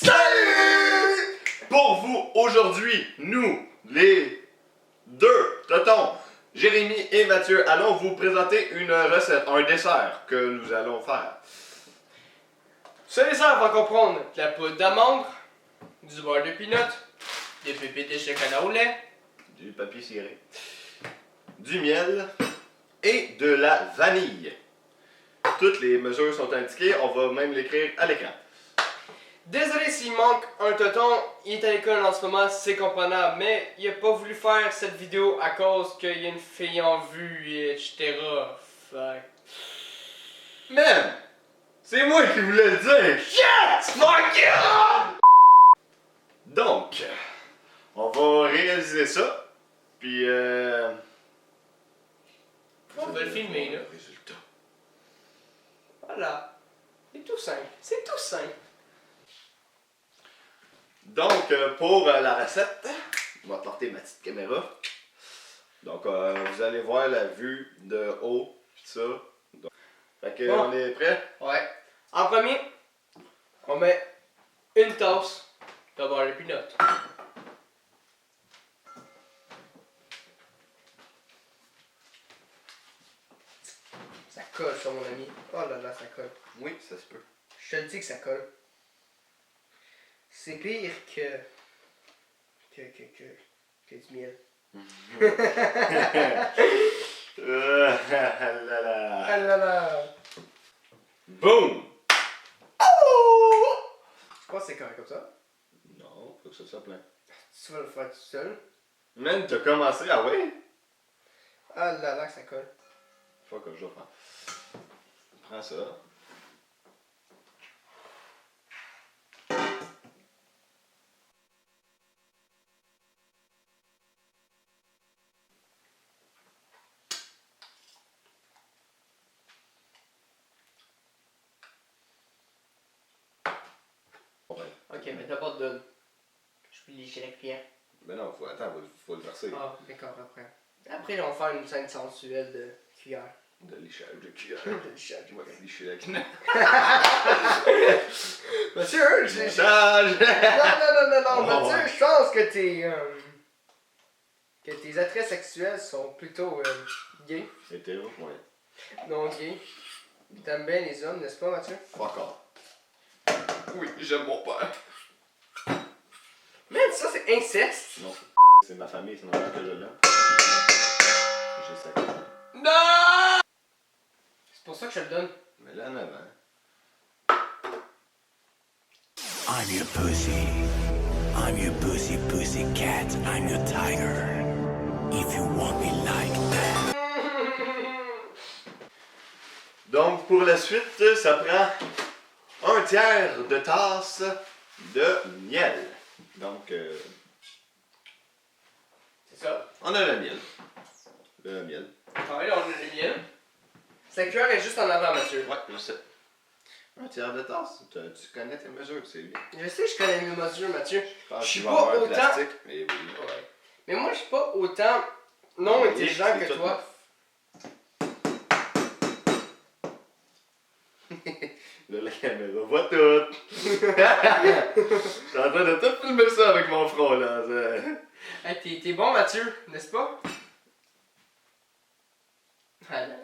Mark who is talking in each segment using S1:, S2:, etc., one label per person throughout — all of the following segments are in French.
S1: Salut! Pour vous, aujourd'hui, nous, les deux totons, Jérémy et Mathieu, allons vous présenter une recette, un dessert que nous allons faire.
S2: Ce dessert va comprendre de la poudre d'amande, du beurre de pinot, des pépites de chocolat au lait,
S1: Du papier ciré, du miel et de la vanille. Toutes les mesures sont indiquées, on va même l'écrire à l'écran.
S2: Désolé s'il manque un toton, il est à l'école en ce moment, c'est comprenable, mais il a pas voulu faire cette vidéo à cause qu'il y a une fille en vue, et etc. Fait...
S1: Man! C'est moi qui voulais le dire!
S2: Yes! Fuck you!
S1: Donc, on va réaliser ça, puis
S2: On va le filmer là.
S1: Résultat.
S2: Voilà. C'est tout simple. C'est tout simple.
S1: Donc, pour la recette, on va porter ma petite caméra. Donc, vous allez voir la vue de haut, pis ça. Donc, fait que,
S2: Bon.
S1: on est prêt?
S2: Ouais. En premier, on met une tasse de beurre de pinot. Ça colle ça mon ami. Oh là là, ça colle.
S1: Oui, ça se peut.
S2: Je te dis que ça colle. C'est pire que du miel.
S1: Là là.
S2: Ah là là.
S1: Boom!
S2: Je pense que c'est correct comme ça.
S1: Non, faut que ça soit plein.
S2: Tu vas le faire tout seul.
S1: Man, t'as commencé, ah ouais?
S2: Ah là là, ça colle.
S1: Faut que je prends. Prends ça. Ouais.
S2: Ok, mais d'abord donne. Je peux lécher la cuillère.
S1: Ben non, faut le verser.
S2: Ah, d'accord, après. Après, on va faire une scène sensuelle de cuillère.
S1: De lichage de cuillère.
S2: De lichage.
S1: Je vais licher la cuillère.
S2: Monsieur, j'ai...
S1: Lichage!
S2: Non,
S1: Oh,
S2: Mathieu,
S1: ouais.
S2: je pense que tes attraits sexuels sont plutôt gays.
S1: Hétéro, ouais.
S2: Non gays. T'aimes bien les hommes, n'est-ce pas, Mathieu?
S1: Fuck off. Oui, j'aime mon père.
S2: Man, ça c'est inceste!
S1: Non, c'est ma famille, c'est normal que je l'aime. J'ai ça.
S2: Non! C'est pour ça que je le donne.
S1: Mais là, en avant.
S3: I'm your pussy. I'm your pussy, pussy cat. I'm your tiger. If you want me like that.
S1: Donc, pour la suite, ça prend 1/3 de tasse de miel. Donc,
S2: C'est ça.
S1: on a le miel. Le miel.
S2: Ah, là, on a le miel. Sa cuillère est juste en avant, Mathieu.
S1: Ouais, je sais. 1/3 de tasse. Tu connais tes mesures, c'est bien.
S2: Je sais que je connais mes mesures, Mathieu.
S1: pense
S2: Je suis
S1: qu'il va
S2: pas
S1: avoir un
S2: autant-
S1: plastique, mais oui.
S2: Ouais. Mais moi, je suis pas autant non intelligent
S1: C'est
S2: que
S1: tout
S2: toi.
S1: Là, la caméra voit tout. Je suis en train de tout filmer ça avec mon front, là.
S2: Hey, t'es bon, Mathieu, n'est-ce pas? Ah là là.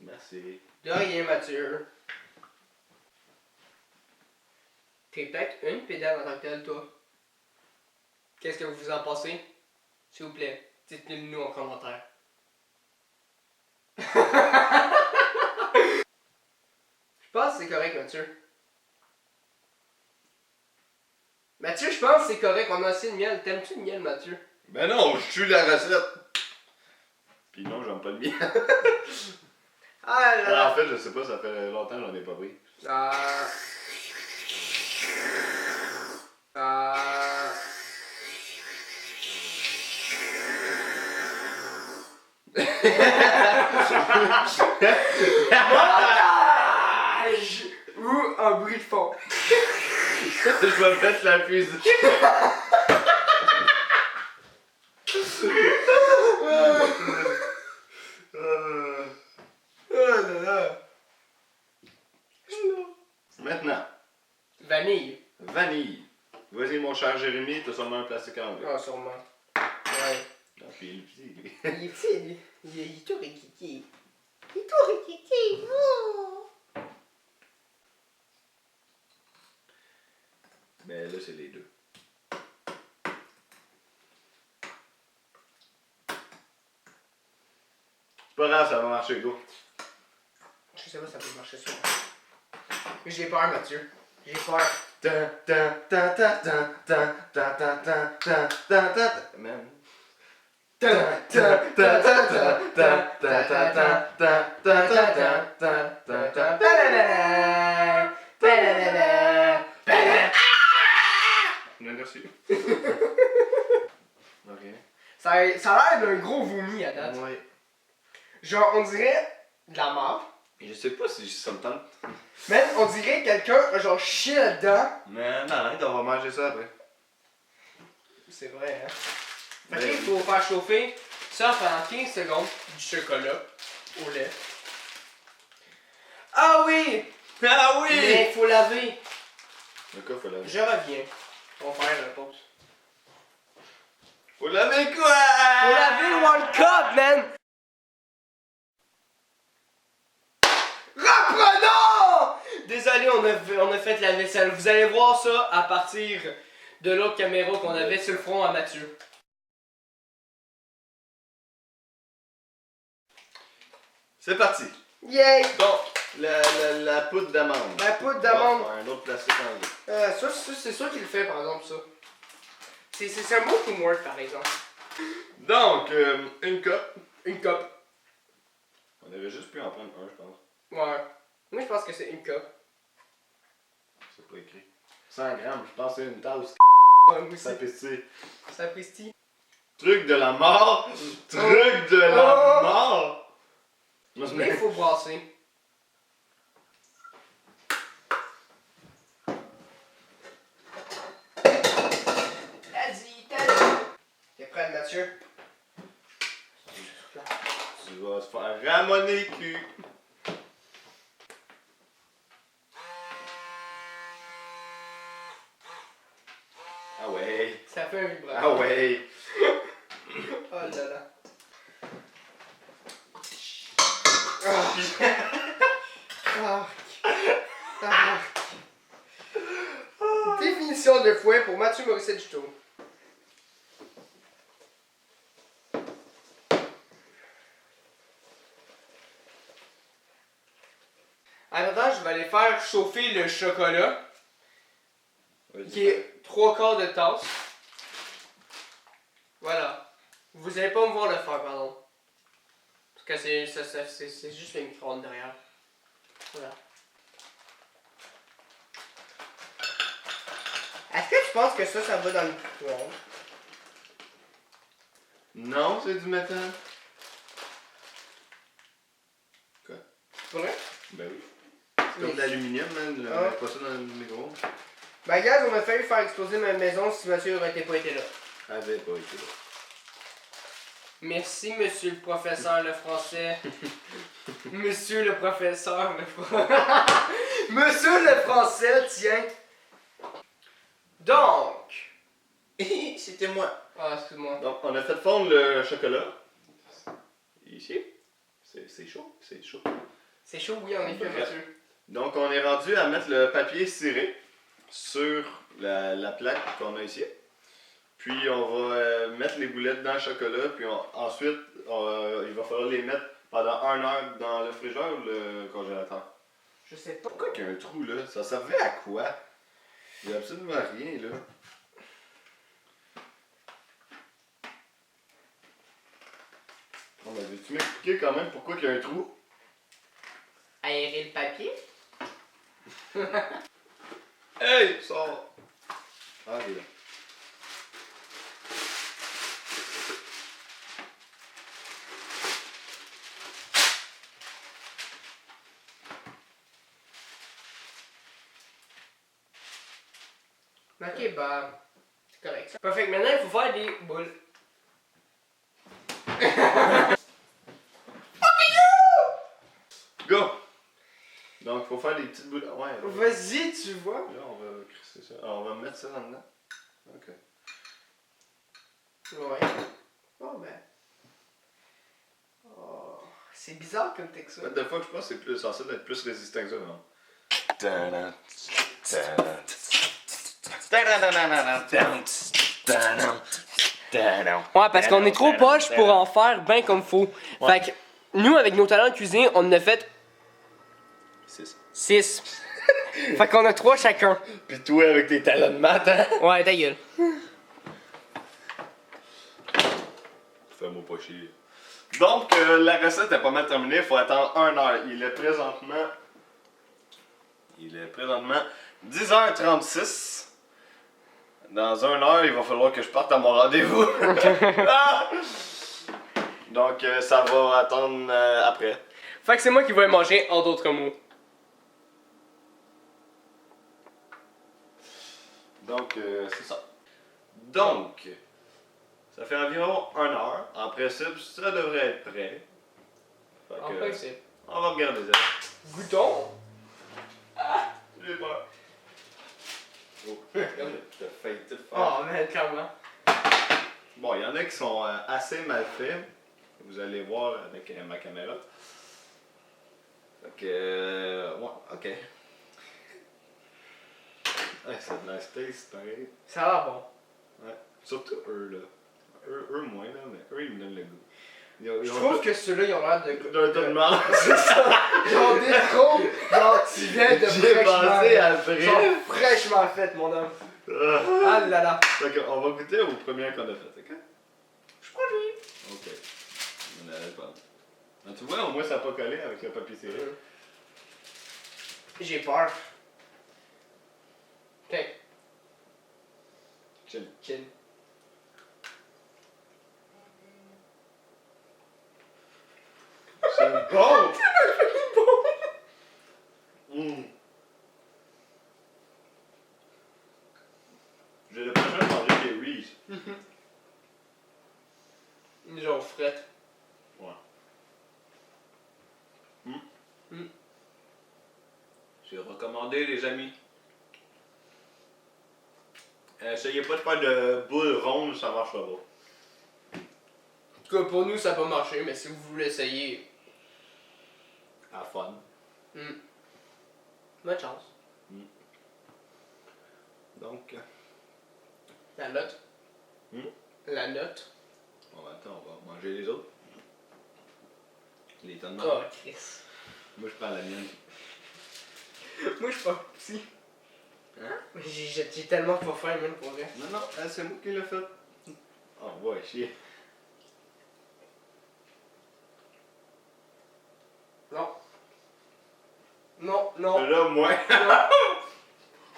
S1: Merci.
S2: De rien, Mathieu. T'es peut-être une pédale en tant que telle, toi. Qu'est-ce que vous en pensez? S'il vous plaît, dites-le nous en commentaire. Je pense que c'est correct, Mathieu. Mathieu, je pense que c'est correct, on a assez de miel. T'aimes-tu le miel, Mathieu?
S1: Ben non, je tue la recette. Puis non, j'aime pas le miel.
S2: Ah là
S1: En
S2: là.
S1: fait, je sais pas, ça fait longtemps que j'en ai pas pris.
S2: Ah. Ah. Montage! Ou un bruit de fond.
S1: Je vais mettre la musique.
S2: Oh là là.
S1: Jérémy, t'as sûrement un plastique à enlever.
S2: Ah, sûrement. Ouais.
S1: Ah, puis il est petit, lui.
S2: Il est petit, lui. Il est tout riquiqui. Il est tout riquiqui. Oh.
S1: Mais là, c'est les deux. C'est pas grave, ça va marcher, go.
S2: Je sais pas si ça peut marcher sur moi. Mais j'ai peur, Mathieu. J'ai peur.
S1: Man. Merci. Ok.
S2: Ça a l'air d'un gros vomi à date.
S1: Ouais.
S2: Genre, on dirait de la mort.
S1: Je sais pas si ça me tente.
S2: Même, on dirait quelqu'un a genre chié là-dedans.
S1: Mais non, on va manger ça après.
S2: C'est vrai, hein. Fait
S1: Ouais.
S2: qu'il faut faire chauffer ça pendant 15 secondes du chocolat au lait. Ah oui!
S1: Ah
S2: Mais il faut laver.
S1: Le cas, faut laver.
S2: Je reviens. On va faire une pause.
S1: Faut laver quoi?
S2: Faut laver one cup, man! Reprenons! Désolé, on a fait la vaisselle. Vous allez voir ça à partir de l'autre caméra qu'on avait sur le front à Mathieu.
S1: C'est parti.
S2: Yay!
S1: Donc, la poudre d'amande.
S2: La poudre d'amande.
S1: Un autre plastique en deux.
S2: Ça, c'est sûr qu'il le fait, par exemple, ça. C'est un beau teamwork, par exemple.
S1: Donc, une cup.
S2: Une cup.
S1: On aurait juste pu en prendre un, je pense.
S2: Ouais. Moi, je pense que c'est une cup.
S1: C'est pas écrit. 100 grammes, je pense que c'est une tasse.
S2: Ouais, moi
S1: Ça
S2: aussi.
S1: pestille.
S2: Ça pestille.
S1: Truc de la mort. Truc de la mort. Moi, je
S2: Mais il faut brasser. Vas-y, t'es prêt, Mathieu?
S1: Tu vas se faire ramoner le cul. Ah ouais.
S2: Ça fait un vibrant.
S1: Ah ouais.
S2: Oh là là. Ah. Ah. Définition de fouet pour Mathieu Morissette du Tour. En attendant, je vais aller faire chauffer le chocolat, qui est 3/4 de tasse. Voilà. Vous allez pas me voir le faire, pardon. Parce que c'est juste le micro-ondes derrière. Voilà. Est-ce que tu penses que ça va dans le micro-ondes?
S1: Non, c'est du métal. Quoi?
S2: C'est vrai?
S1: Ben oui. C'est comme de l'aluminium, man.
S2: Ah.
S1: Mets pas ça dans le micro.
S2: Ben, gars, on a failli faire exploser ma maison si Mathieu n'aurait pas été là.
S1: Avait pas été là.
S2: Merci, monsieur le professeur le français. Monsieur le professeur le Monsieur le français, tiens. Donc.
S1: C'était moi.
S2: Ah, excuse-moi.
S1: Donc, on a fait fondre le chocolat. Ici. C'est chaud. C'est chaud.
S2: C'est chaud, oui, en effet,
S1: Bref.
S2: Mathieu.
S1: Donc, on est rendu à mettre le papier ciré sur la plaque qu'on a ici. Puis, on va mettre les boulettes dans le chocolat. Puis, ensuite, il va falloir les mettre pendant 1 heure dans le frigidaire ou le congélateur.
S2: Je sais pas.
S1: Pourquoi qu'il y a un trou là? Ça servait à quoi? Il n'y a absolument rien là. Oh, mais veux-tu m'expliquer quand même pourquoi qu'il y a un trou?
S2: Aérer le papier?
S1: Hey! Sors! Ah, il est là.
S2: Ok, bah. C'est correct ça. Parfait, maintenant il faut faire des boules.
S1: Go! Donc, il faut faire des petites boules. Ouais,
S2: Vas-y, tu vois.
S1: là, on va crisser ça. Alors, on va mettre ça dans dedans. Ok.
S2: Ouais. Bon ben. Oh, c'est bizarre comme texte ça.
S1: What the fuck, je pense que c'est plus censé être plus résistant que ça, non?
S2: Ouais, parce qu'on est trop poche pour en faire bien comme faut. Fait que nous, avec nos talents de cuisine, on en a fait 6. Fait qu'on a 3 chacun.
S1: Pis toi avec tes talents de maths, hein?
S2: Ouais, ta gueule.
S1: Fais-moi pas chier. Donc, la recette est pas mal terminée, il faut attendre 1 heure. Il est présentement 10h36. Dans 1 heure, il va falloir que je parte à mon rendez-vous. Ah! Donc, ça va attendre après.
S2: Fait que c'est moi qui vais manger, en d'autres mots.
S1: Donc, c'est ça. Donc, ça fait environ 1 heure. En principe, ça devrait être prêt. Fait
S2: En
S1: que,
S2: principe.
S1: on va regarder ça.
S2: Goûtons.
S1: J'ai peur. Oh, t'as failli tout faire.
S2: Oh, man, clairement.
S1: Bon, il y en a qui sont assez mal faits. Vous allez voir avec ma caméra. Fait que, ouais, ok. Ouais, c'est de la space, pareil.
S2: Ça a l'air bon.
S1: Ouais. Surtout eux, là. Eux moins, là, mais eux, ils me donnent le goût.
S2: Je trouve que ceux-là, ils ont l'air de...
S1: D'un tas de marde.
S2: C'est ça. Genre des trompes. Genre, tu viens de
S1: J'ai pensé à
S2: Genre
S1: vrai.
S2: fraîchement fait, mon homme.
S1: Ah.
S2: Ah là là.
S1: Fait qu'on va goûter au premier qu'on a fait, ok?
S2: Je crois lui.
S1: Ok. On n'avait pas. Mais tu vois, au moins ça n'a pas collé avec le papier serré.
S2: J'ai peur. Ok.
S1: Chill.
S2: Chill.
S1: C'est bon! Mmh. Je vais le prochain manger des Reese.
S2: Genre frette.
S1: Ouais. C'est recommandé, les amis. Essayez pas de faire de boules rondes, ça marchera pas.
S2: En tout cas, pour nous, ça n'a pas marché, mais si vous voulez essayer,
S1: À fun.
S2: bonne chance.
S1: Donc,
S2: La note. La note.
S1: bon, attends, on va manger les autres. Les tonnes de
S2: Oh,
S1: marde.
S2: Chris.
S1: Moi, je prends la mienne.
S2: Moi, je suis pas petit.
S1: Hein?
S2: J'ai tellement pas faim, même, pour vrai.
S1: Non, non, c'est moi qui l'ai fait. Oh, ouais, chier.
S2: Non. Non, non.
S1: Là, moi.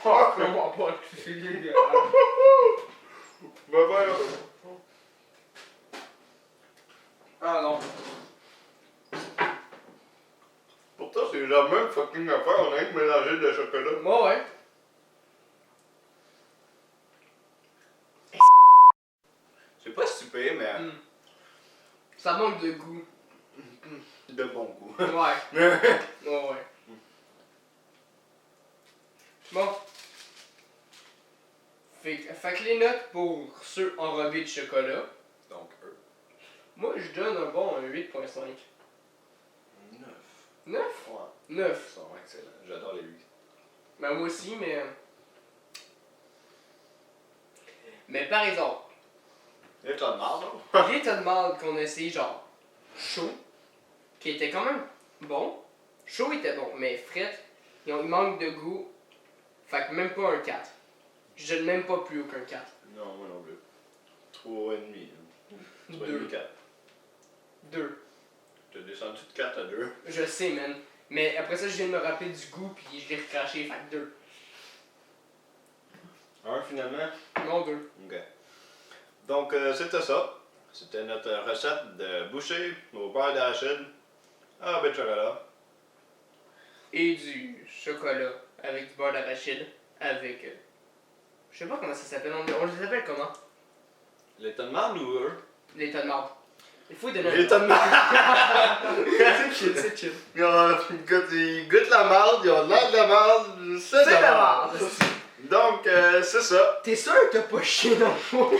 S2: Oh, comment pas, c'est dégueulasse.
S1: Ben voilà.
S2: Ah non.
S1: Pourtant, c'est la même fucking affaire, on a rien que mélangé de chocolat.
S2: Moi, ouais.
S1: C'est pas stupide, mais
S2: Ça manque de goût.
S1: de bon goût.
S2: Ouais. Ouais. Bon. Fait que les notes pour ceux enrobés de chocolat,
S1: Donc, eux.
S2: moi je donne un bon 8.5.
S1: 9.
S2: 9?
S1: Ouais.
S2: 9.
S1: Ils sont excellents. J'adore les 8.
S2: Ben moi aussi, mais... Mais par exemple,
S1: Et t'as de marde, non?
S2: les tas de marde qu'on a essayé genre chaud, qui était quand même bon. Chaud était bon, mais fret, il manque de goût. Fait que même pas un 4. Je donne même pas plus haut qu'un 4.
S1: Non, moi non plus. 3,5. 3,5, 4.
S2: 2.
S1: T'as descendu de 4 à 2.
S2: Je sais, man. Mais après ça, je viens de me rappeler du goût, puis je l'ai recraché, fait que 2.
S1: 1 finalement?
S2: Non, 2.
S1: Ok. Donc, c'était ça. C'était notre recette de boucher au beurre d'arachide à baie de chocolat.
S2: Et du chocolat avec du beurre d'arachide, avec... je sais pas comment ça s'appelle, on les appelle comment?
S1: Les tonnes de marde ou eux?
S2: Les tas de marde. Il faut donner un
S1: Les
S2: nom.
S1: tonnes de marde!
S2: C'est chill, c'est chill.
S1: Ils goûtent la marde, ils ont de l'air de la marde, c'est de
S2: C'est
S1: la
S2: la
S1: marde!
S2: marde.
S1: Donc, c'est ça.
S2: T'es sûr que t'as pas chié dans le four?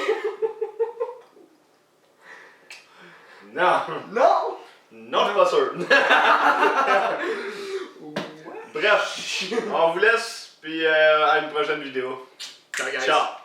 S1: Non.
S2: Non!
S1: Non, je suis pas sûr.
S2: Ouais.
S1: Bref, on vous laisse, puis à une prochaine vidéo.
S2: Ciao, guys.
S1: Ciao.